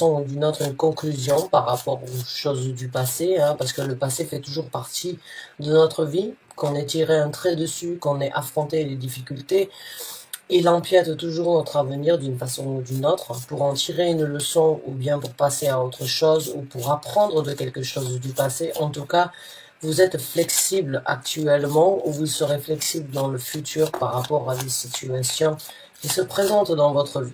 ou d'une autre une conclusion par rapport aux choses du passé, hein, parce que le passé fait toujours partie de notre vie, qu'on ait tiré un trait dessus, qu'on ait affronté les difficultés. Il empiète toujours notre avenir d'une façon ou d'une autre, pour en tirer une leçon ou bien pour passer à autre chose ou pour apprendre de quelque chose du passé. En tout cas, vous êtes flexible actuellement ou vous serez flexible dans le futur par rapport à des situations qui se présentent dans votre vie.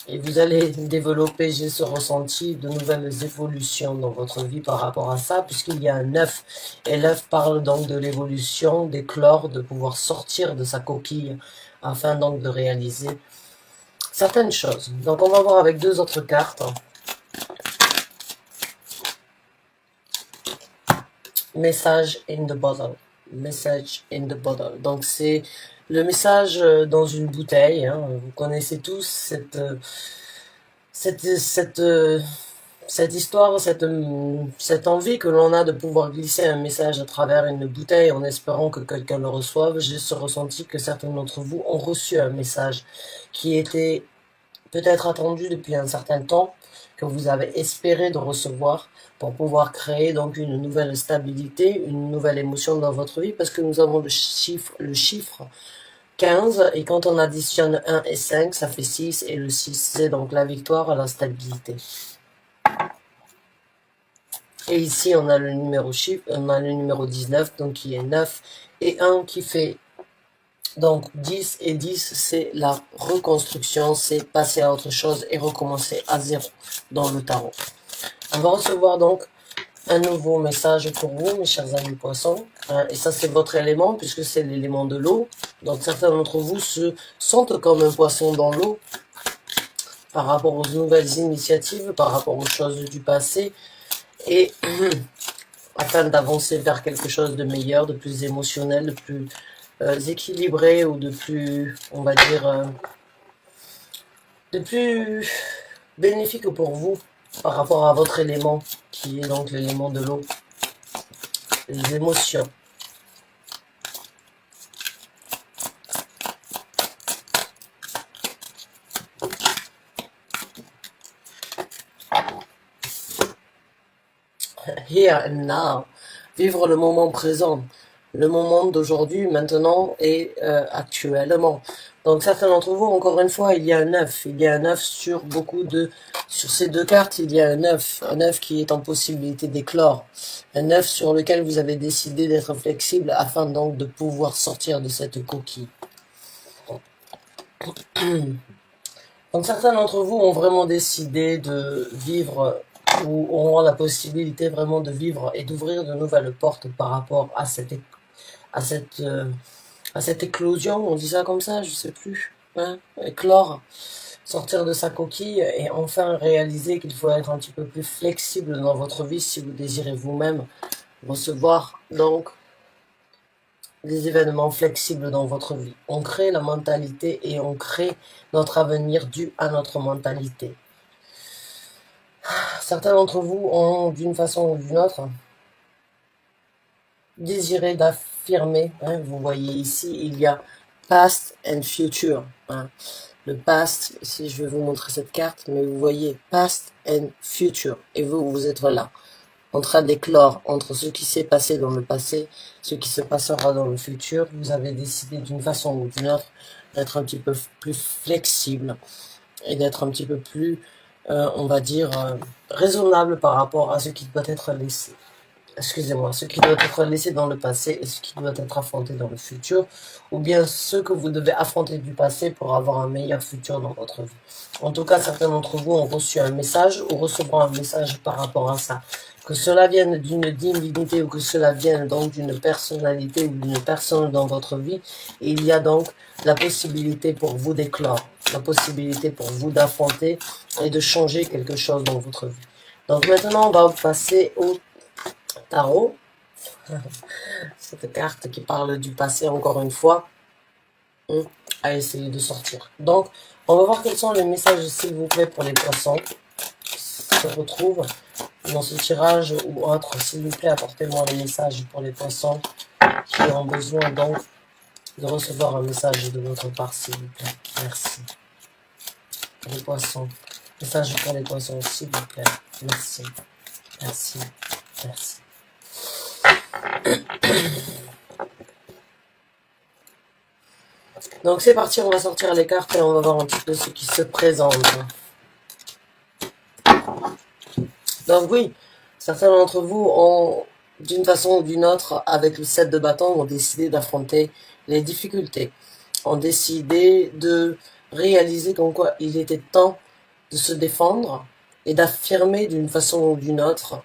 Et vous allez développer, j'ai ce ressenti, de nouvelles évolutions dans votre vie par rapport à ça, puisqu'il y a un œuf. Et l'œuf parle donc de l'évolution, d'éclore, de pouvoir sortir de sa coquille, afin donc de réaliser certaines choses. Donc on va voir avec deux autres cartes. Message in the bottle. Message in the bottle. Donc c'est le message dans une bouteille. Hein. Vous connaissez tous cette histoire, cette envie que l'on a de pouvoir glisser un message à travers une bouteille en espérant que quelqu'un le reçoive. J'ai ce ressenti que certains d'entre vous ont reçu un message qui était peut-être attendu depuis un certain temps, que vous avez espéré de recevoir pour pouvoir créer donc une nouvelle stabilité, une nouvelle émotion dans votre vie, parce que nous avons le chiffre 15, et quand on additionne 1 et 5, ça fait 6, et le 6, c'est donc la victoire à la stabilité. Et ici, on a le numéro 19, donc qui est 9, et 1 qui fait donc 10, et 10, c'est la reconstruction, c'est passer à autre chose et recommencer à zéro dans le tarot. On va recevoir donc un nouveau message pour vous, mes chers amis poissons. Et ça, c'est votre élément, puisque c'est l'élément de l'eau. Donc certains d'entre vous se sentent comme un poisson dans l'eau par rapport aux nouvelles initiatives, par rapport aux choses du passé, et afin d'avancer vers quelque chose de meilleur, de plus émotionnel, de plus équilibré, ou de plus, on va dire, de plus bénéfique pour vous par rapport à votre élément, qui est donc l'élément de l'eau, les émotions. Here and now, vivre le moment présent, le moment d'aujourd'hui, maintenant et actuellement. Donc certains d'entre vous, encore une fois, il y a un œuf sur sur ces deux cartes, il y a un œuf qui est en possibilité d'éclore, un œuf sur lequel vous avez décidé d'être flexible afin donc de pouvoir sortir de cette coquille. Donc certains d'entre vous ont vraiment décidé de vivre, ou auront la possibilité vraiment de vivre et d'ouvrir de nouvelles portes par rapport à cette éclosion, on dit ça comme ça, je sais plus, hein, éclore, sortir de sa coquille et enfin réaliser qu'il faut être un petit peu plus flexible dans votre vie si vous désirez vous-même recevoir donc des événements flexibles dans votre vie. On crée la mentalité et on crée notre avenir dû à notre mentalité. Certains d'entre vous ont, d'une façon ou d'une autre, désiré d'affirmer, hein, vous voyez ici, il y a past and future. Hein. Le past, si je vais vous montrer cette carte, mais vous voyez past and future. Et vous, vous êtes là, en train d'éclore entre ce qui s'est passé dans le passé, ce qui se passera dans le futur. Vous avez décidé d'une façon ou d'une autre d'être un petit peu plus flexible et d'être un petit peu plus, on va dire, raisonnable par rapport à ce qui doit être laissé. Excusez-moi, ce qui doit être laissé dans le passé et ce qui doit être affronté dans le futur, ou bien ce que vous devez affronter du passé pour avoir un meilleur futur dans votre vie. En tout cas, certains d'entre vous ont reçu un message ou recevront un message par rapport à ça. Que cela vienne d'une divinité ou que cela vienne donc d'une personnalité ou d'une personne dans votre vie, il y a donc la possibilité pour vous d'éclore, la possibilité pour vous d'affronter et de changer quelque chose dans votre vie. Donc maintenant, on va passer au tarot, cette carte qui parle du passé encore une fois, à essayer de sortir. Donc, on va voir quels sont les messages, s'il vous plaît, pour les poissons qui se retrouvent dans ce tirage ou autre. S'il vous plaît, apportez-moi les messages pour les poissons qui ont besoin donc de recevoir un message de votre part, s'il vous plaît. Merci. Les poissons. Message pour les poissons, s'il vous plaît. Merci. Merci. Merci. Donc c'est parti, on va sortir les cartes et on va voir un petit peu ce qui se présente. Donc oui, certains d'entre vous ont, d'une façon ou d'une autre, avec le 7 de bâton, ont décidé d'affronter les difficultés. Ont décidé de réaliser qu'en quoi il était temps de se défendre et d'affirmer d'une façon ou d'une autre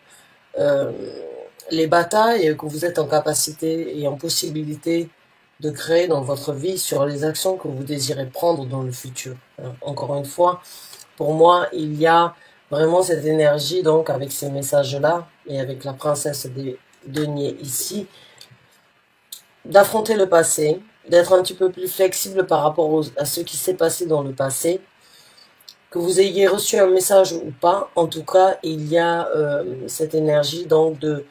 les batailles que vous êtes en capacité et en possibilité de créer dans votre vie sur les actions que vous désirez prendre dans le futur. Encore une fois, pour moi, il y a vraiment cette énergie, donc, avec ces messages-là, et avec la princesse des deniers ici, d'affronter le passé, d'être un petit peu plus flexible par rapport à ce qui s'est passé dans le passé, que vous ayez reçu un message ou pas, en tout cas, il y a cette énergie, donc, de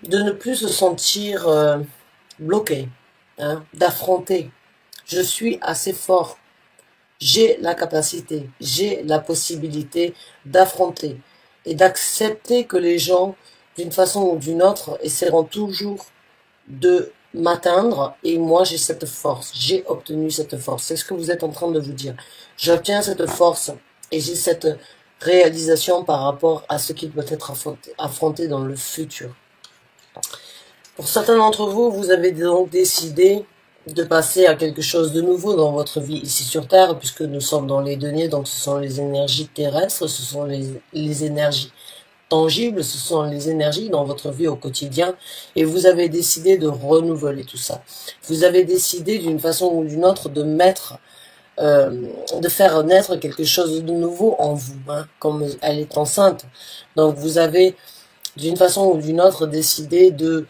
ne plus se sentir bloqué, hein, d'affronter. Je suis assez fort. J'ai la capacité, j'ai la possibilité d'affronter et d'accepter que les gens, d'une façon ou d'une autre, essaieront toujours de m'atteindre et moi j'ai cette force, j'ai obtenu cette force. C'est ce que vous êtes en train de vous dire. J'obtiens cette force et j'ai cette réalisation par rapport à ce qui doit être affronté dans le futur. Pour certains d'entre vous, vous avez donc décidé de passer à quelque chose de nouveau dans votre vie ici sur Terre, puisque nous sommes dans les deniers, donc ce sont les énergies terrestres, ce sont les énergies tangibles, ce sont les énergies dans votre vie au quotidien, et vous avez décidé de renouveler tout ça. Vous avez décidé d'une façon ou d'une autre de mettre, de faire naître quelque chose de nouveau en vous, hein, comme elle est enceinte. Donc vous avez d'une façon ou d'une autre décidé de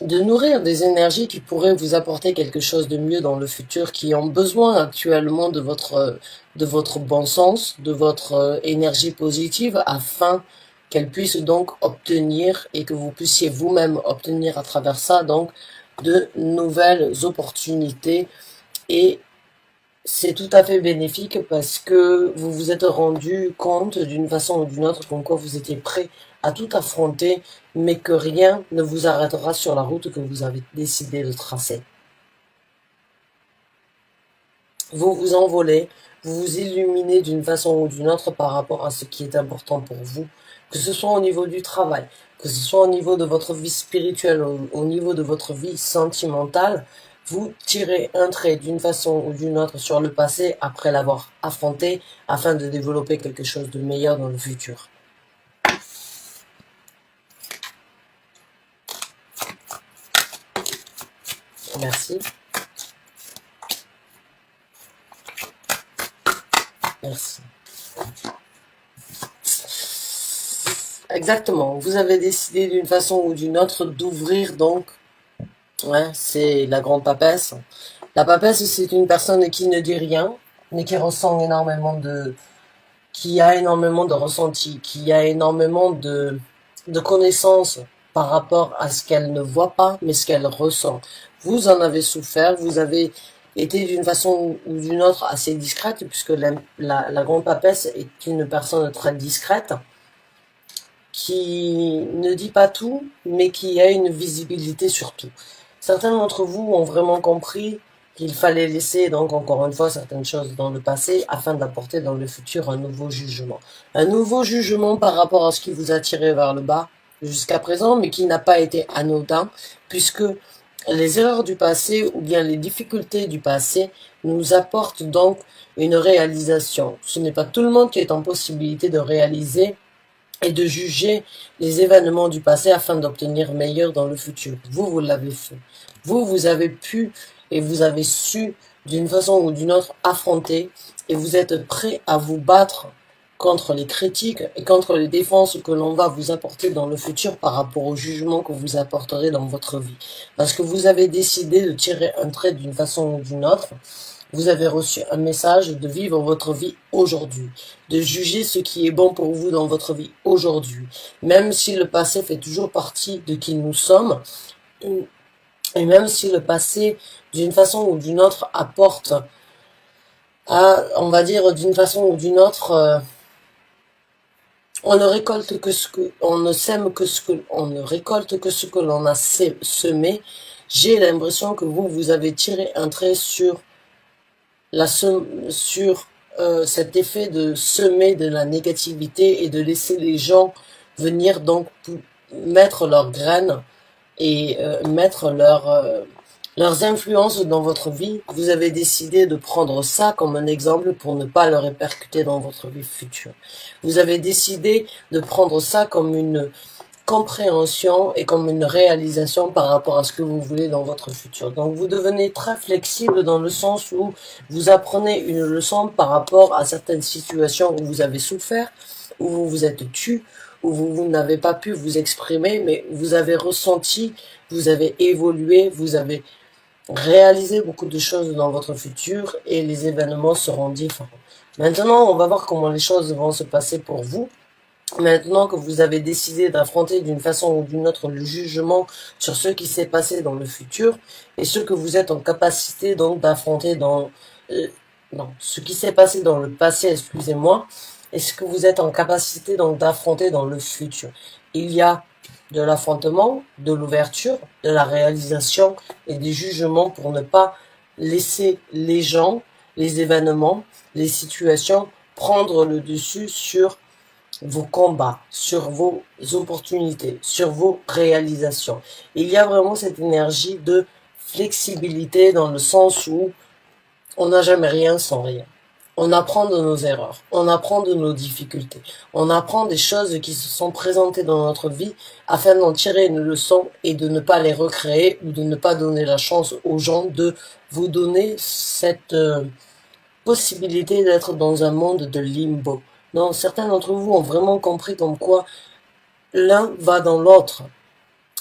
nourrir des énergies qui pourraient vous apporter quelque chose de mieux dans le futur, qui ont besoin actuellement de votre bon sens, de votre énergie positive, afin qu'elles puissent donc obtenir, et que vous puissiez vous-même obtenir à travers ça, donc, de nouvelles opportunités. Et c'est tout à fait bénéfique parce que vous vous êtes rendu compte d'une façon ou d'une autre comme quoi vous étiez prêt à tout affronter, mais que rien ne vous arrêtera sur la route que vous avez décidé de tracer. Vous vous envolez, vous vous illuminez d'une façon ou d'une autre par rapport à ce qui est important pour vous, que ce soit au niveau du travail, que ce soit au niveau de votre vie spirituelle, au niveau de votre vie sentimentale. Vous tirez un trait d'une façon ou d'une autre sur le passé après l'avoir affronté afin de développer quelque chose de meilleur dans le futur. Merci. Merci. Exactement. Vous avez décidé d'une façon ou d'une autre d'ouvrir donc. Ouais, c'est la grande papesse. La papesse, c'est une personne qui ne dit rien, mais qui ressent énormément qui a énormément de ressenti, qui a énormément de connaissances par rapport à ce qu'elle ne voit pas, mais ce qu'elle ressent. Vous en avez souffert, vous avez été d'une façon ou d'une autre assez discrète, puisque la grande papesse est une personne très discrète, qui ne dit pas tout, mais qui a une visibilité sur tout. Certains d'entre vous ont vraiment compris qu'il fallait laisser, donc encore une fois, certaines choses dans le passé afin d'apporter dans le futur un nouveau jugement. Un nouveau jugement par rapport à ce qui vous a tiré vers le bas jusqu'à présent, mais qui n'a pas été anodin, puisque les erreurs du passé ou bien les difficultés du passé nous apportent donc une réalisation. Ce n'est pas tout le monde qui est en possibilité de réaliser et de juger les événements du passé afin d'obtenir meilleur dans le futur. Vous, vous l'avez fait. Vous avez pu et vous avez su, d'une façon ou d'une autre, affronter, et vous êtes prêt à vous battre contre les critiques et contre les défenses que l'on va vous apporter dans le futur par rapport au jugement que vous apporterez dans votre vie. Parce que vous avez décidé de tirer un trait d'une façon ou d'une autre. Vous avez reçu un message de vivre votre vie aujourd'hui, de juger ce qui est bon pour vous dans votre vie aujourd'hui, même si le passé fait toujours partie de qui nous sommes, et même si le passé, d'une façon ou d'une autre, apporte à, on va dire d'une façon ou d'une autre, on ne récolte que ce que, on ne sème que ce que, on ne récolte que ce que l'on a semé. J'ai l'impression que vous avez tiré un trait sur sur cet effet de semer de la négativité et de laisser les gens venir donc mettre leurs graines et mettre leurs influences dans votre vie. Vous avez décidé de prendre ça comme un exemple pour ne pas le répercuter dans votre vie future. Vous avez décidé de prendre ça comme une compréhension et comme une réalisation par rapport à ce que vous voulez dans votre futur. Donc vous devenez très flexible dans le sens où vous apprenez une leçon par rapport à certaines situations où vous avez souffert, où vous vous êtes tu, où vous n'avez pas pu vous exprimer, mais vous avez ressenti, vous avez évolué, vous avez réalisé beaucoup de choses dans votre futur et les événements seront différents. Maintenant, on va voir comment les choses vont se passer pour vous. Maintenant que vous avez décidé d'affronter d'une façon ou d'une autre le jugement sur ce qui s'est passé dans le futur et ce que vous êtes en capacité donc d'affronter non, ce qui s'est passé dans le passé, excusez-moi, et ce que vous êtes en capacité donc d'affronter dans le futur. Il y a de l'affrontement, de l'ouverture, de la réalisation et des jugements pour ne pas laisser les gens, les événements, les situations prendre le dessus sur vos combats, sur vos opportunités, sur vos réalisations. Il y a vraiment cette énergie de flexibilité dans le sens où on n'a jamais rien sans rien. On apprend de nos erreurs, on apprend de nos difficultés, on apprend des choses qui se sont présentées dans notre vie afin d'en tirer une leçon et de ne pas les recréer ou de ne pas donner la chance aux gens de vous donner cette possibilité d'être dans un monde de limbo. Non, certains d'entre vous ont vraiment compris comme quoi l'un va dans l'autre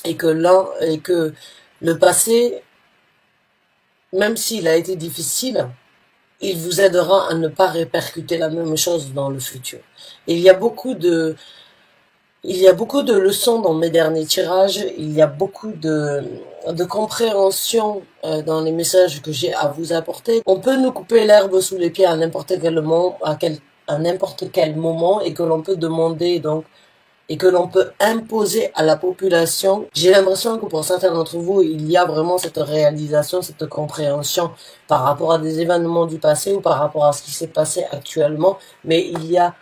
et que le passé, même s'il a été difficile, il vous aidera à ne pas répercuter la même chose dans le futur. Et il y a beaucoup de leçons dans mes derniers tirages, il y a beaucoup de compréhension dans les messages que j'ai à vous apporter. On peut nous couper l'herbe sous les pieds à n'importe quel moment, à n'importe quel moment et que l'on peut demander donc et que l'on peut imposer à la population. J'ai l'impression que pour certains d'entre vous, il y a vraiment cette réalisation, cette compréhension par rapport à des événements du passé ou par rapport à ce qui s'est passé actuellement, mais il y a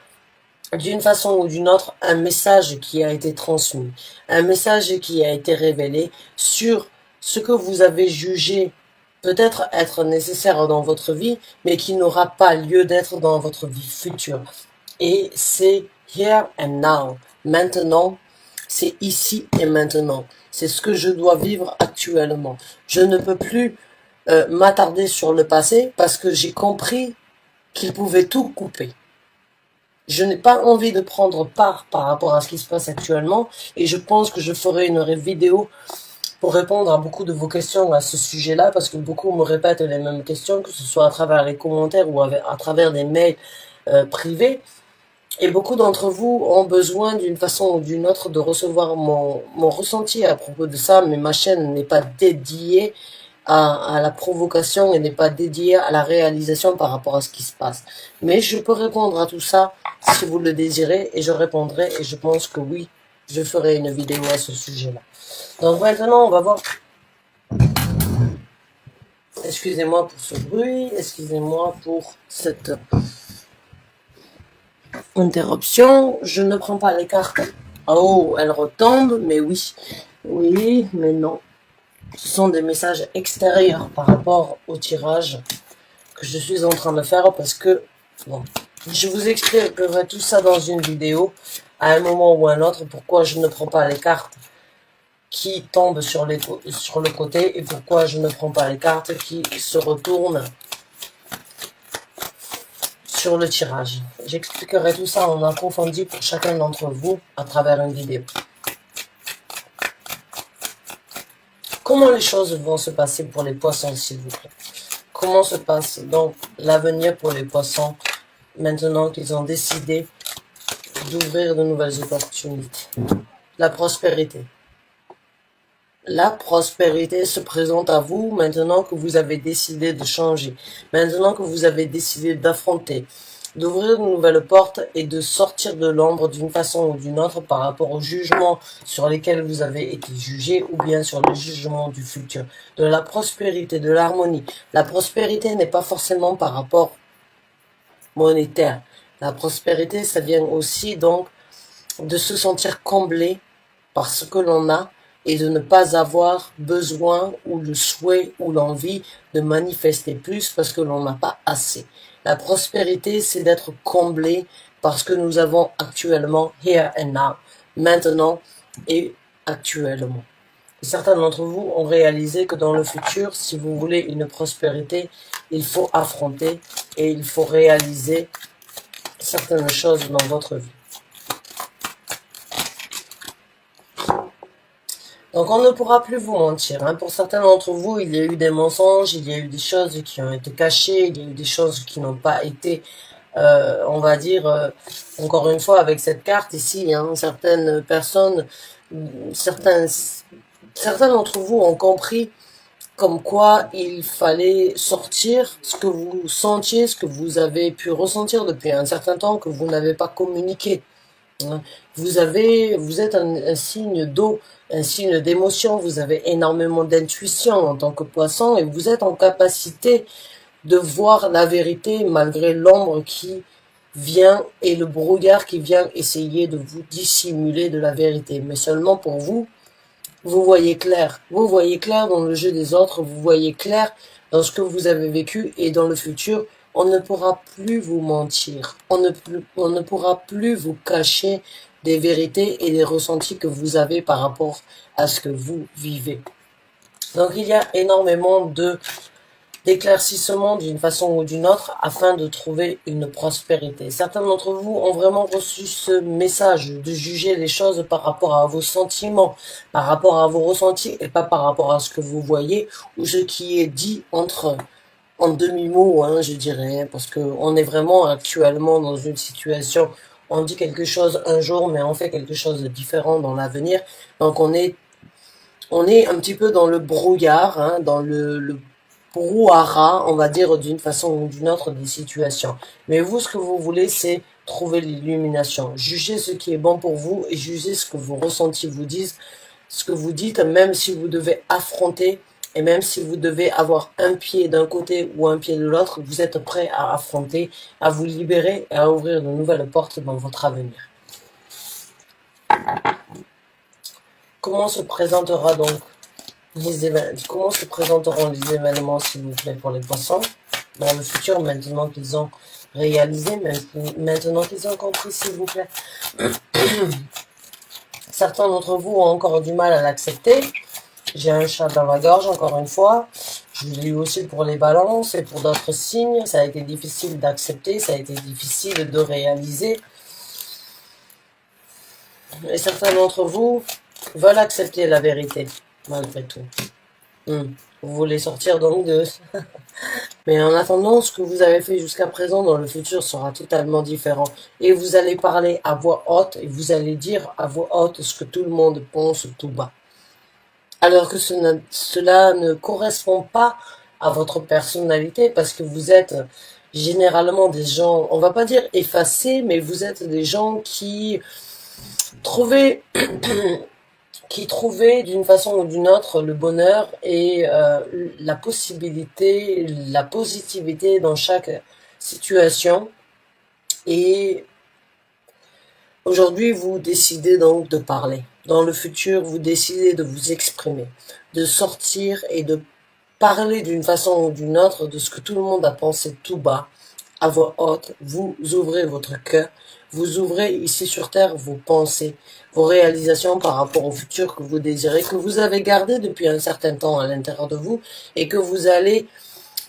d'une façon ou d'une autre un message qui a été transmis, un message qui a été révélé sur ce que vous avez jugé peut-être être nécessaire dans votre vie, mais qui n'aura pas lieu d'être dans votre vie future. Et c'est here and now. Maintenant, c'est ici et maintenant. C'est ce que je dois vivre actuellement. Je ne peux plus m'attarder sur le passé parce que j'ai compris qu'il pouvait tout couper. Je n'ai pas envie de prendre part par rapport à ce qui se passe actuellement et je pense que je ferai une vidéo pour répondre à beaucoup de vos questions à ce sujet-là parce que beaucoup me répètent les mêmes questions, que ce soit à travers les commentaires ou à travers des mails privés. Et beaucoup d'entre vous ont besoin d'une façon ou d'une autre de recevoir mon ressenti à propos de ça, mais ma chaîne n'est pas dédiée à la provocation et n'est pas dédiée à la réalisation par rapport à ce qui se passe. Mais je peux répondre à tout ça si vous le désirez et je répondrai et je pense que oui, je ferai une vidéo à ce sujet-là. Donc maintenant, on va voir. Excusez-moi pour ce bruit, excusez-moi pour cette interruption. Je ne prends pas les cartes. Oh, elles retombent, mais oui. Oui, mais non. Ce sont des messages extérieurs par rapport au tirage que je suis en train de faire parce que, bon, je vous expliquerai tout ça dans une vidéo à un moment ou à un autre, pourquoi je ne prends pas les cartes qui tombent sur le côté et pourquoi je ne prends pas les cartes qui se retournent sur le tirage. J'expliquerai tout ça en approfondi pour chacun d'entre vous à travers une vidéo. Comment les choses vont se passer pour les poissons, s'il vous plaît? Comment se passe donc l'avenir pour les poissons maintenant qu'ils ont décidé d'ouvrir de nouvelles opportunités? La prospérité, La prospérité se présente à vous maintenant que vous avez décidé de changer, maintenant que vous avez décidé d'affronter, d'ouvrir de nouvelles portes et de sortir de l'ombre d'une façon ou d'une autre par rapport aux jugements sur lesquels vous avez été jugé ou bien sur le jugement du futur. De la prospérité, de l'harmonie. La prospérité n'est pas forcément par rapport monétaire. La prospérité, ça vient aussi donc de se sentir comblé par ce que l'on a et de ne pas avoir besoin ou le souhait ou l'envie de manifester plus parce que l'on n'a pas assez. La prospérité, c'est d'être comblé par ce que nous avons actuellement, here and now, maintenant et actuellement. Et certains d'entre vous ont réalisé que dans le futur, si vous voulez une prospérité, il faut affronter et il faut réaliser certaines choses dans votre vie. Donc on ne pourra plus vous mentir. Hein. Pour certains d'entre vous, il y a eu des mensonges, il y a eu des choses qui ont été cachées, il y a eu des choses qui n'ont pas été, on va dire, encore une fois avec cette carte ici, hein, certaines personnes, certains d'entre vous ont compris comme quoi il fallait sortir ce que vous sentiez, ce que vous avez pu ressentir depuis un certain temps que vous n'avez pas communiqué. Vous êtes un signe d'eau, un signe d'émotion, vous avez énormément d'intuition en tant que poisson et vous êtes en capacité de voir la vérité malgré l'ombre qui vient et le brouillard qui vient essayer de vous dissimuler de la vérité. Mais seulement pour vous, vous voyez clair. Vous voyez clair dans le jeu des autres, vous voyez clair dans ce que vous avez vécu et dans le futur, on ne pourra plus vous mentir. On ne pourra plus vous cacher des vérités et des ressentis que vous avez par rapport à ce que vous vivez. Donc il y a énormément d'éclaircissement d'une façon ou d'une autre afin de trouver une prospérité. Certains d'entre vous ont vraiment reçu ce message de juger les choses par rapport à vos sentiments, par rapport à vos ressentis et pas par rapport à ce que vous voyez ou ce qui est dit en demi-mot, hein, je dirais, parce que on est vraiment actuellement dans une situation, on dit quelque chose un jour, mais on fait quelque chose de différent dans l'avenir. Donc on est un petit peu dans le brouillard, hein, dans le brouhaha, on va dire d'une façon ou d'une autre des situations. Mais vous, ce que vous voulez, c'est trouver l'illumination. Jugez ce qui est bon pour vous et jugez ce que vos ressentis vous disent, ce que vous dites, même si vous devez affronter et même si vous devez avoir un pied d'un côté ou un pied de l'autre, vous êtes prêt à affronter, à vous libérer et à ouvrir de nouvelles portes dans votre avenir. Comment se présentera donc comment se présenteront les événements, s'il vous plaît, pour les poissons dans le futur, maintenant qu'ils ont réalisé, maintenant qu'ils ont compris, s'il vous plaît. Certains d'entre vous ont encore du mal à l'accepter. J'ai un chat dans la gorge, encore une fois. Je l'ai eu aussi pour les balances et pour d'autres signes. Ça a été difficile d'accepter, ça a été difficile de réaliser. Et certains d'entre vous veulent accepter la vérité, malgré tout. Vous voulez sortir donc de... Mais en attendant, ce que vous avez fait jusqu'à présent dans le futur sera totalement différent. Et vous allez parler à voix haute et vous allez dire à voix haute ce que tout le monde pense tout bas. Alors que cela ne correspond pas à votre personnalité parce que vous êtes généralement des gens, on va pas dire effacés, mais vous êtes des gens qui trouvaient d'une façon ou d'une autre le bonheur et la possibilité, la positivité dans chaque situation. Et aujourd'hui, vous décidez donc de parler. Dans le futur, vous décidez de vous exprimer, de sortir et de parler d'une façon ou d'une autre de ce que tout le monde a pensé tout bas, à voix haute. Vous ouvrez votre cœur, vous ouvrez ici sur Terre vos pensées, vos réalisations par rapport au futur que vous désirez, que vous avez gardé depuis un certain temps à l'intérieur de vous et que vous allez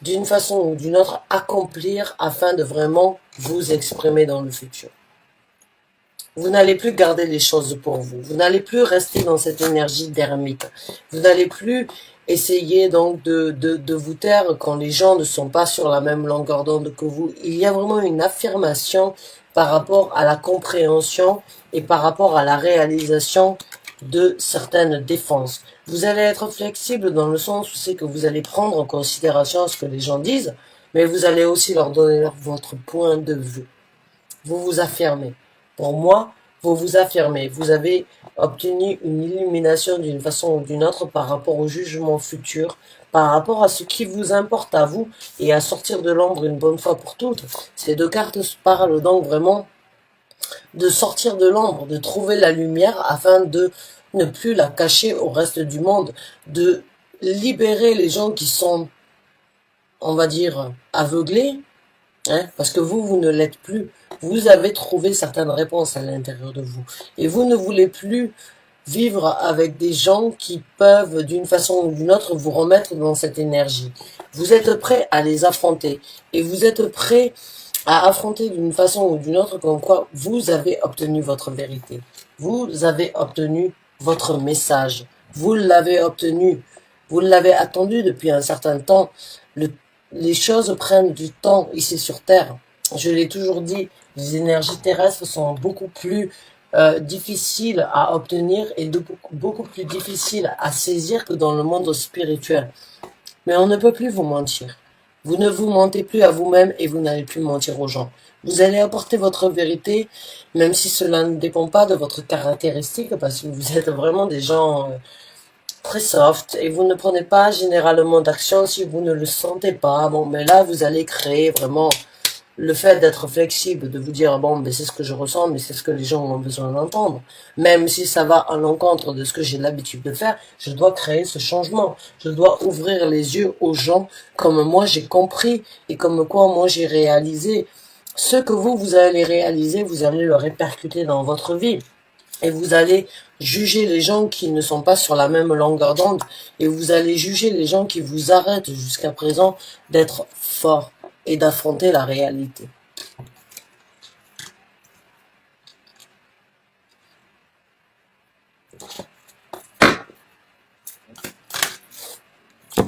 d'une façon ou d'une autre accomplir afin de vraiment vous exprimer dans le futur. Vous n'allez plus garder les choses pour vous. Vous n'allez plus rester dans cette énergie d'ermite. Vous n'allez plus essayer donc de vous taire quand les gens ne sont pas sur la même longueur d'onde que vous. Il y a vraiment une affirmation par rapport à la compréhension et par rapport à la réalisation de certaines défenses. Vous allez être flexible dans le sens où c'est que vous allez prendre en considération ce que les gens disent, mais vous allez aussi leur donner votre point de vue. Vous vous affirmez. Pour moi, vous vous affirmez. Vous avez obtenu une illumination d'une façon ou d'une autre par rapport au jugement futur, par rapport à ce qui vous importe à vous et à sortir de l'ombre une bonne fois pour toutes. Ces deux cartes parlent donc vraiment de sortir de l'ombre, de trouver la lumière afin de ne plus la cacher au reste du monde, de libérer les gens qui sont, on va dire, aveuglés, hein, parce que vous ne l'êtes plus. Vous avez trouvé certaines réponses à l'intérieur de vous. Et vous ne voulez plus vivre avec des gens qui peuvent, d'une façon ou d'une autre, vous remettre dans cette énergie. Vous êtes prêt à les affronter. Et vous êtes prêt à affronter d'une façon ou d'une autre, comme quoi vous avez obtenu votre vérité. Vous avez obtenu votre message. Vous l'avez obtenu. Vous l'avez attendu depuis un certain temps. Les choses prennent du temps ici sur Terre. Je l'ai toujours dit, les énergies terrestres sont beaucoup plus difficiles à obtenir et beaucoup plus difficiles à saisir que dans le monde spirituel. Mais on ne peut plus vous mentir. Vous ne vous mentez plus à vous-même et vous n'allez plus mentir aux gens. Vous allez apporter votre vérité, même si cela ne dépend pas de votre caractéristique, parce que vous êtes vraiment des gens très soft et vous ne prenez pas généralement d'action si vous ne le sentez pas. Bon, mais là, vous allez créer vraiment le fait d'être flexible, de vous dire, bon, mais c'est ce que je ressens, mais c'est ce que les gens ont besoin d'entendre. Même si ça va à l'encontre de ce que j'ai l'habitude de faire, je dois créer ce changement. Je dois ouvrir les yeux aux gens comme moi j'ai compris et comme quoi moi j'ai réalisé. Ce que vous allez réaliser, vous allez le répercuter dans votre vie. Et vous allez juger les gens qui ne sont pas sur la même longueur d'onde. Et vous allez juger les gens qui vous arrêtent jusqu'à présent d'être forts et d'affronter la réalité.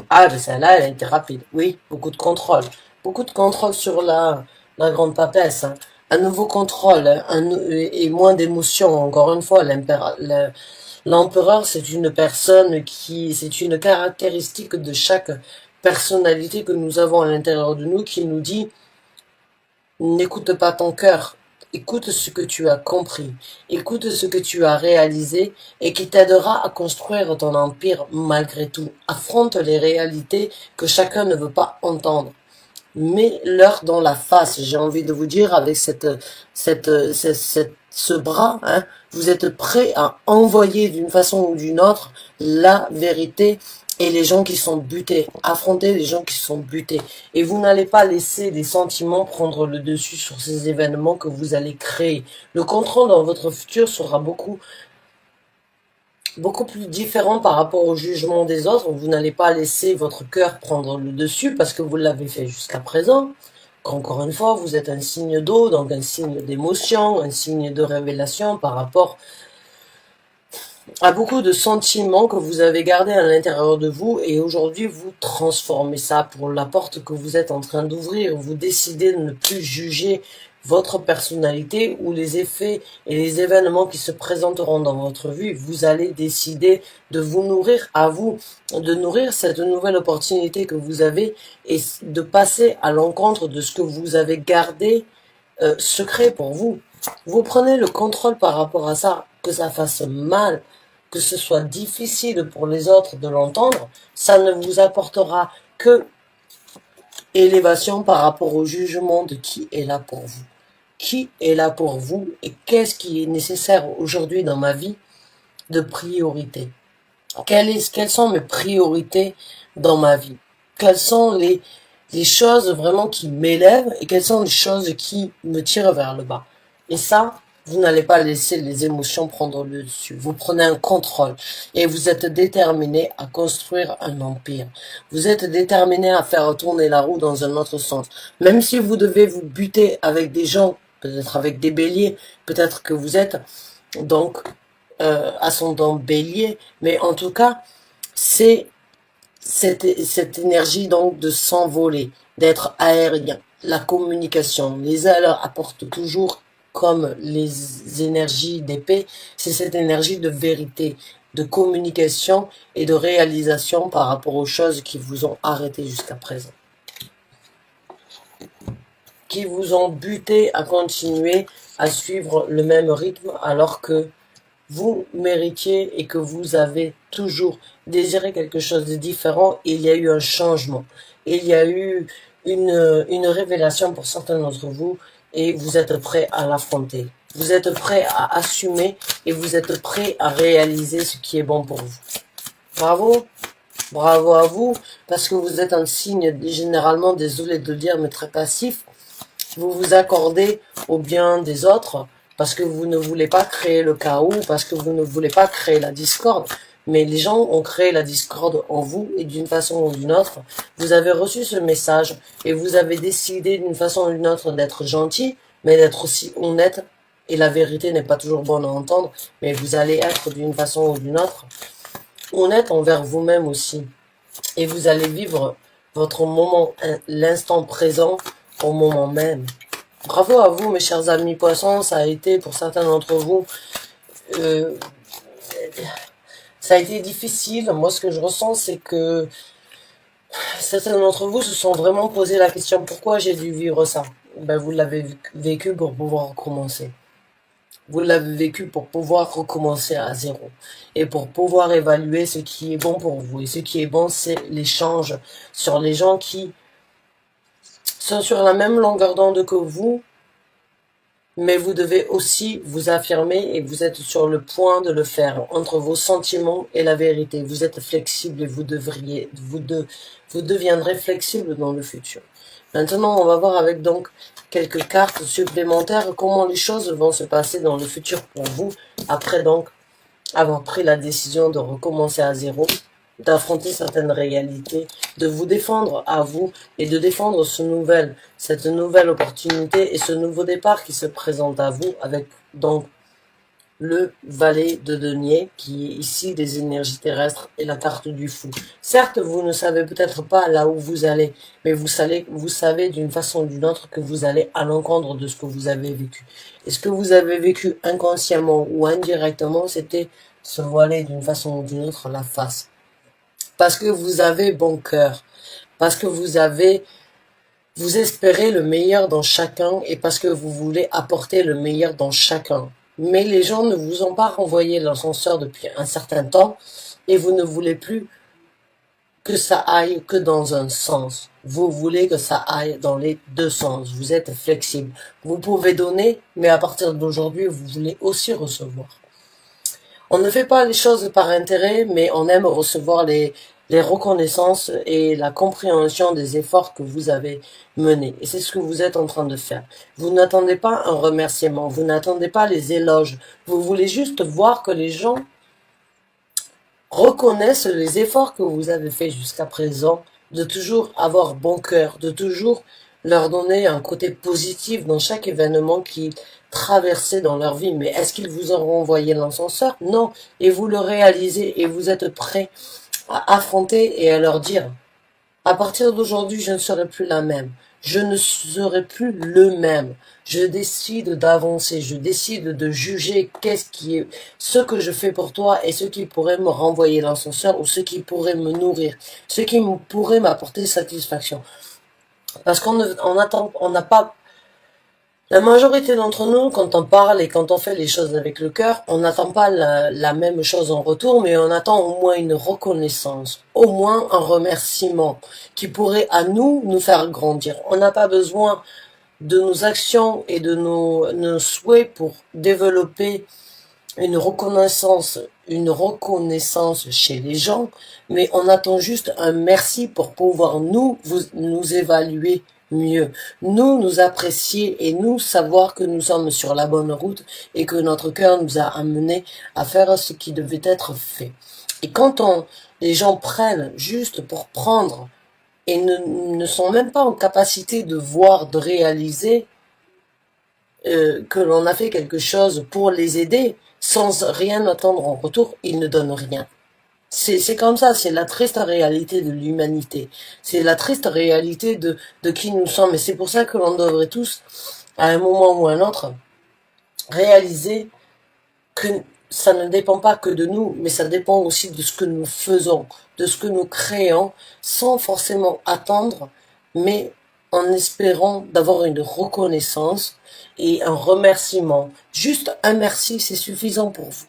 Ah, mais celle-là, elle a été rapide. Oui, beaucoup de contrôle. Beaucoup de contrôle sur la grande papesse. Hein. Un nouveau contrôle et moins d'émotion. Encore une fois, l'empereur, c'est une personne c'est une caractéristique de chaque personnalité que nous avons à l'intérieur de nous qui nous dit n'écoute pas ton cœur, écoute ce que tu as compris, écoute ce que tu as réalisé et qui t'aidera à construire ton empire malgré tout. Affronte les réalités que chacun ne veut pas entendre. Mets-leur dans la face, j'ai envie de vous dire, avec ce bras, hein, vous êtes prêt à envoyer d'une façon ou d'une autre la vérité et les gens qui sont butés, affronter les gens qui sont butés. Et vous n'allez pas laisser les sentiments prendre le dessus sur ces événements que vous allez créer. Le contrôle dans votre futur sera beaucoup plus différent par rapport au jugement des autres. Vous n'allez pas laisser votre cœur prendre le dessus parce que vous l'avez fait jusqu'à présent. Encore une fois, vous êtes un signe d'eau, donc un signe d'émotion, un signe de révélation par rapport à beaucoup de sentiments que vous avez gardés à l'intérieur de vous et aujourd'hui vous transformez ça pour la porte que vous êtes en train d'ouvrir. Vous décidez de ne plus juger votre personnalité ou les effets et les événements qui se présenteront dans votre vie. Vous allez décider de vous nourrir à vous, de nourrir cette nouvelle opportunité que vous avez et de passer à l'encontre de ce que vous avez gardé secret pour vous. Vous prenez le contrôle par rapport à ça, que ça fasse mal, que ce soit difficile pour les autres de l'entendre, ça ne vous apportera que élévation par rapport au jugement de qui est là pour vous. Qui est là pour vous et qu'est-ce qui est nécessaire aujourd'hui dans ma vie de priorité. Quelles sont mes priorités dans ma vie? Quelles sont les choses vraiment qui m'élèvent et quelles sont les choses qui me tirent vers le bas? Et ça, vous n'allez pas laisser les émotions prendre le dessus. Vous prenez un contrôle et vous êtes déterminé à construire un empire. Vous êtes déterminé à faire tourner la roue dans un autre sens. Même si vous devez vous buter avec des gens, peut-être avec des béliers, peut-être que vous êtes donc ascendant bélier, mais en tout cas, c'est cette énergie donc de s'envoler, d'être aérien. La communication, les ailes apportent toujours comme les énergies d'épée, c'est cette énergie de vérité, de communication et de réalisation par rapport aux choses qui vous ont arrêté jusqu'à présent, qui vous ont buté à continuer à suivre le même rythme alors que vous méritiez et que vous avez toujours désiré quelque chose de différent. Il y a eu un changement. Il y a eu une révélation pour certains d'entre vous et vous êtes prêts à l'affronter. Vous êtes prêts à assumer et vous êtes prêts à réaliser ce qui est bon pour vous. Bravo. Bravo à vous, parce que vous êtes un signe généralement, désolé de le dire, mais très passif. Vous vous accordez au bien des autres parce que vous ne voulez pas créer le chaos, parce que vous ne voulez pas créer la discorde. Mais les gens ont créé la discorde en vous et d'une façon ou d'une autre. Vous avez reçu ce message et vous avez décidé d'une façon ou d'une autre d'être gentil, mais d'être aussi honnête. Et la vérité n'est pas toujours bonne à entendre, mais vous allez être d'une façon ou d'une autre honnête envers vous-même aussi. Et vous allez vivre votre moment, l'instant présent, au moment même. Bravo à vous, mes chers amis poissons. Ça a été, pour certains d'entre vous, ça a été difficile. Moi, ce que je ressens, c'est que certains d'entre vous se sont vraiment posé la question, pourquoi j'ai dû vivre ça? Ben, vous l'avez vécu pour pouvoir recommencer. Vous l'avez vécu pour pouvoir recommencer à zéro. Et pour pouvoir évaluer ce qui est bon pour vous. Et ce qui est bon, c'est l'échange sur les gens qui sont sur la même longueur d'onde que vous, mais vous devez aussi vous affirmer et vous êtes sur le point de le faire entre vos sentiments et la vérité. Vous êtes flexible et vous deviendrez flexible dans le futur. Maintenant, on va voir avec donc quelques cartes supplémentaires comment les choses vont se passer dans le futur pour vous après donc avoir pris la décision de recommencer à zéro, d'affronter certaines réalités, de vous défendre à vous et de défendre cette nouvelle opportunité et ce nouveau départ qui se présente à vous avec donc le valet de denier qui est ici des énergies terrestres et la carte du fou. Certes, vous ne savez peut-être pas là où vous allez, mais vous savez d'une façon ou d'une autre que vous allez à l'encontre de ce que vous avez vécu. Et ce que vous avez vécu inconsciemment ou indirectement, c'était se voiler d'une façon ou d'une autre la face. Parce que vous avez bon cœur, parce que vous espérez le meilleur dans chacun et parce que vous voulez apporter le meilleur dans chacun. Mais les gens ne vous ont pas renvoyé l'ascenseur depuis un certain temps et vous ne voulez plus que ça aille que dans un sens. Vous voulez que ça aille dans les deux sens. Vous êtes flexible. Vous pouvez donner, mais à partir d'aujourd'hui, vous voulez aussi recevoir. On ne fait pas les choses par intérêt, mais on aime recevoir les reconnaissances et la compréhension des efforts que vous avez menés. Et c'est ce que vous êtes en train de faire. Vous n'attendez pas un remerciement, vous n'attendez pas les éloges. Vous voulez juste voir que les gens reconnaissent les efforts que vous avez faits jusqu'à présent, de toujours avoir bon cœur, de toujours leur donner un côté positif dans chaque événement qui traversait dans leur vie. Mais est-ce qu'ils vous auront envoyé l'ascenseur? Non. Et vous le réalisez et vous êtes prêts à affronter et à leur dire, à partir d'aujourd'hui, je ne serai plus la même. Je ne serai plus le même. Je décide d'avancer. Je décide de juger qu'est-ce qui est, ce que je fais pour toi et ce qui pourrait me renvoyer l'ascenseur ou ce qui pourrait me nourrir, ce qui pourrait m'apporter satisfaction. Parce qu'on n'a pas, la majorité d'entre nous, quand on parle et quand on fait les choses avec le cœur, on n'attend pas la même chose en retour, mais on attend au moins une reconnaissance, au moins un remerciement qui pourrait à nous faire grandir. On n'a pas besoin de nos actions et de nos souhaits pour développer une reconnaissance chez les gens, mais on attend juste un merci pour pouvoir nous évaluer mieux, nous apprécier et nous savoir que nous sommes sur la bonne route et que notre cœur nous a amené à faire ce qui devait être fait. Et quand les gens prennent juste pour prendre et ne sont même pas en capacité de voir, de réaliser que l'on a fait quelque chose pour les aider, sans rien attendre en retour, ils ne donnent rien. C'est comme ça, c'est la triste réalité de l'humanité. C'est la triste réalité de qui nous sommes. Et c'est pour ça que l'on devrait tous, à un moment ou à un autre, réaliser que ça ne dépend pas que de nous, mais ça dépend aussi de ce que nous faisons, de ce que nous créons, sans forcément attendre, mais en espérant d'avoir une reconnaissance et un remerciement. Juste un merci, c'est suffisant pour vous.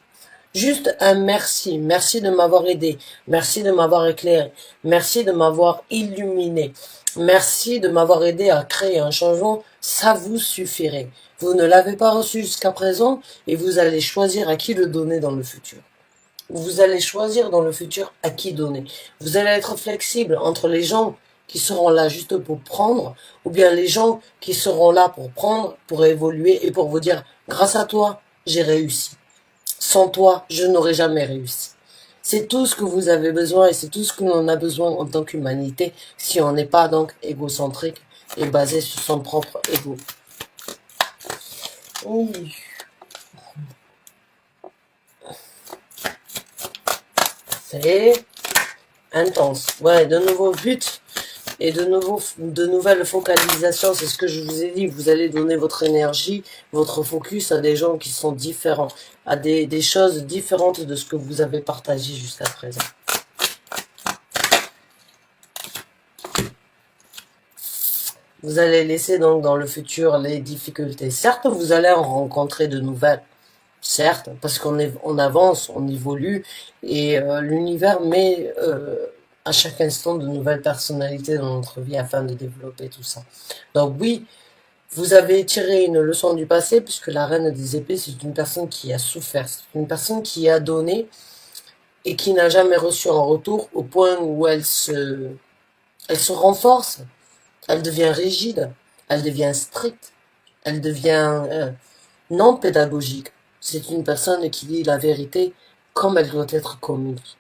Juste un merci. Merci de m'avoir aidé. Merci de m'avoir éclairé. Merci de m'avoir illuminé. Merci de m'avoir aidé à créer un changement. Ça vous suffirait. Vous ne l'avez pas reçu jusqu'à présent et vous allez choisir à qui le donner dans le futur. Vous allez choisir dans le futur à qui donner. Vous allez être flexible entre les gens qui seront là juste pour prendre ou bien les gens qui seront là pour prendre, pour évoluer et pour vous dire grâce à toi, j'ai réussi. Sans toi, je n'aurais jamais réussi. C'est tout ce que vous avez besoin et c'est tout ce que l'on a besoin en tant qu'humanité si on n'est pas donc égocentrique et basé sur son propre ego. Oui. C'est intense. Ouais, de nouveaux buts et de nouvelles focalisations. C'est ce que je vous ai dit. Vous allez donner votre énergie, votre focus à des gens qui sont différents, à des choses différentes de ce que vous avez partagé jusqu'à présent. Vous allez laisser donc dans le futur les difficultés. Certes, vous allez en rencontrer de nouvelles. Certes, parce qu'on avance, on évolue, et l'univers met à chaque instant de nouvelles personnalités dans notre vie afin de développer tout ça. Donc oui, vous avez tiré une leçon du passé, puisque la reine des épées, c'est une personne qui a souffert, c'est une personne qui a donné et qui n'a jamais reçu en retour, au point où elle se renforce, elle devient rigide, elle devient stricte, elle devient non pédagogique. C'est une personne qui dit la vérité comme elle doit être communiquée.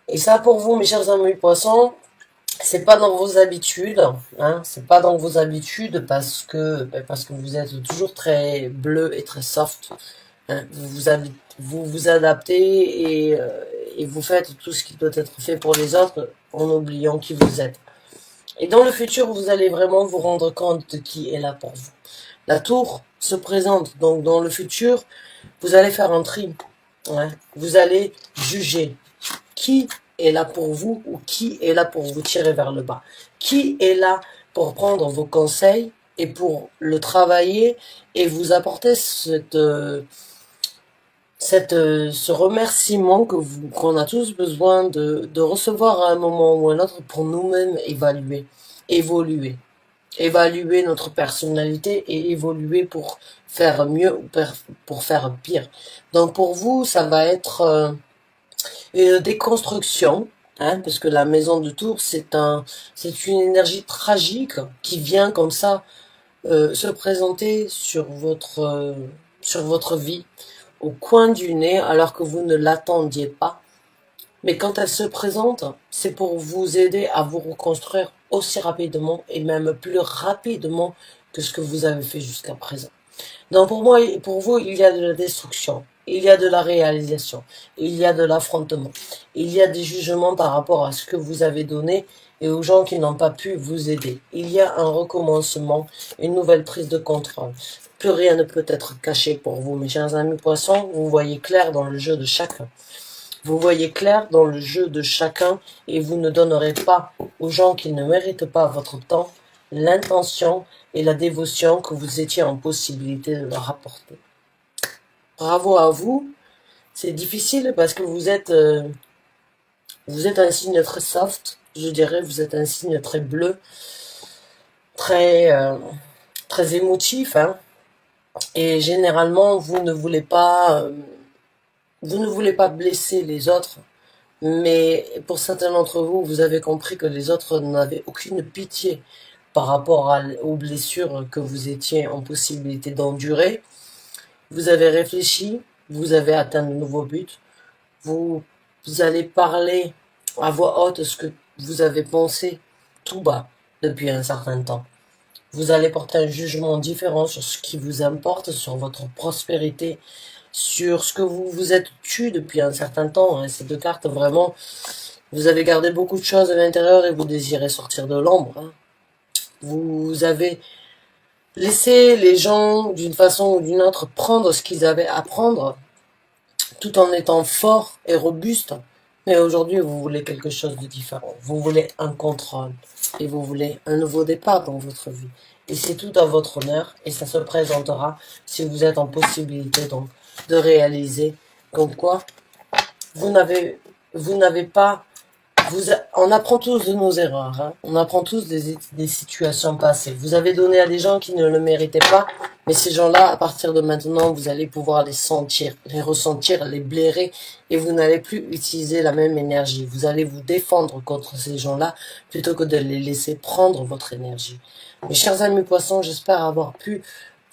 Et ça pour vous, mes chers amis poissons, c'est pas dans vos habitudes, hein, c'est pas dans vos habitudes parce que vous êtes toujours très bleu et très soft. Hein, vous vous adaptez et vous faites tout ce qui doit être fait pour les autres en oubliant qui vous êtes. Et dans le futur, vous allez vraiment vous rendre compte de qui est là pour vous. La tour se présente, donc dans le futur, vous allez faire un tri. Ouais. Vous allez juger qui est là pour vous ou qui est là pour vous tirer vers le bas. Qui est là pour prendre vos conseils et pour le travailler et vous apporter ce remerciement qu'on a tous besoin de recevoir à un moment ou à un autre pour nous-mêmes évoluer notre personnalité et évoluer pour faire mieux ou pour faire pire. Donc pour vous, ça va être une déconstruction, hein, parce que la maison de tour, c'est une énergie tragique qui vient comme ça se présenter sur votre vie au coin du nez alors que vous ne l'attendiez pas. Mais quand elle se présente, c'est pour vous aider à vous reconstruire aussi rapidement et même plus rapidement que ce que vous avez fait jusqu'à présent. Donc pour moi et pour vous, il y a de la destruction, il y a de la réalisation, il y a de l'affrontement, il y a des jugements par rapport à ce que vous avez donné et aux gens qui n'ont pas pu vous aider. Il y a un recommencement, une nouvelle prise de contrôle. Plus rien ne peut être caché pour vous, mes chers amis poissons. Vous voyez clair dans le jeu de chacun. Vous voyez clair dans le jeu de chacun et vous ne donnerez pas aux gens qui ne méritent pas votre temps, l'intention et la dévotion que vous étiez en possibilité de leur apporter. Bravo à vous. C'est difficile parce que vous êtes un signe très soft, je dirais, vous êtes un signe très bleu, très émotif, hein. Et généralement, vous ne voulez pas blesser les autres, mais pour certains d'entre vous, vous avez compris que les autres n'avaient aucune pitié par rapport aux blessures que vous étiez en possibilité d'endurer. Vous avez réfléchi, vous avez atteint de nouveaux buts, vous allez parler à voix haute ce que vous avez pensé tout bas depuis un certain temps. Vous allez porter un jugement différent sur ce qui vous importe, sur votre prospérité, sur ce que vous vous êtes tué depuis un certain temps. Hein. Ces deux cartes, vraiment, vous avez gardé beaucoup de choses à l'intérieur et vous désirez sortir de l'ombre. Hein. Vous avez Laissez les gens, d'une façon ou d'une autre, prendre ce qu'ils avaient à prendre, tout en étant forts et robustes. Mais aujourd'hui, vous voulez quelque chose de différent. Vous voulez un contrôle. Et vous voulez un nouveau départ dans votre vie. Et c'est tout à votre honneur. Et ça se présentera si vous êtes en possibilité donc de réaliser. Comme quoi, vous n'avez pas on apprend tous de nos erreurs, hein. On apprend tous des situations passées. Vous avez donné à des gens qui ne le méritaient pas, mais ces gens-là, à partir de maintenant, vous allez pouvoir les sentir, les ressentir, les blairer, et vous n'allez plus utiliser la même énergie. Vous allez vous défendre contre ces gens-là, plutôt que de les laisser prendre votre énergie. Mes chers amis poissons, j'espère avoir pu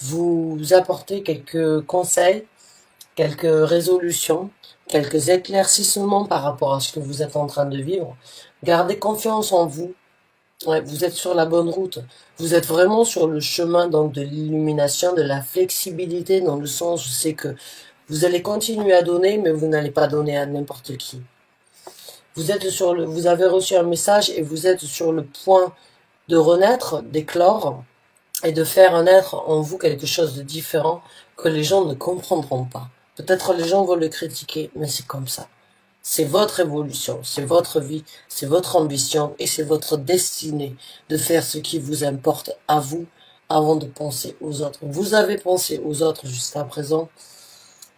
vous apporter quelques conseils, quelques résolutions, quelques éclaircissements par rapport à ce que vous êtes en train de vivre. Gardez confiance en vous. Ouais, vous êtes sur la bonne route. Vous êtes vraiment sur le chemin donc de l'illumination, de la flexibilité, dans le sens où c'est que vous allez continuer à donner, mais vous n'allez pas donner à n'importe qui. Vous avez reçu un message et vous êtes sur le point de renaître, d'éclore, et de faire naître en vous quelque chose de différent que les gens ne comprendront pas. Peut-être les gens vont le critiquer, mais c'est comme ça. C'est votre évolution, c'est votre vie, c'est votre ambition et c'est votre destinée de faire ce qui vous importe à vous avant de penser aux autres. Vous avez pensé aux autres jusqu'à présent.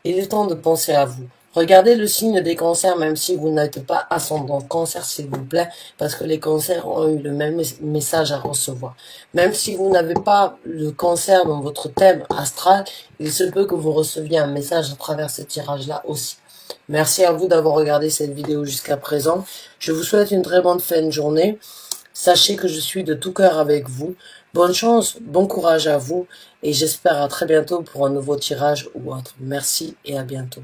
Il est temps de penser à vous. Regardez le signe des cancers, même si vous n'êtes pas ascendant cancer, s'il vous plaît, parce que les cancers ont eu le même message à recevoir. Même si vous n'avez pas le cancer dans votre thème astral, il se peut que vous receviez un message à travers ce tirage-là aussi. Merci à vous d'avoir regardé cette vidéo jusqu'à présent. Je vous souhaite une très bonne fin de journée. Sachez que je suis de tout cœur avec vous. Bonne chance, bon courage à vous et j'espère à très bientôt pour un nouveau tirage ou autre. Merci et à bientôt.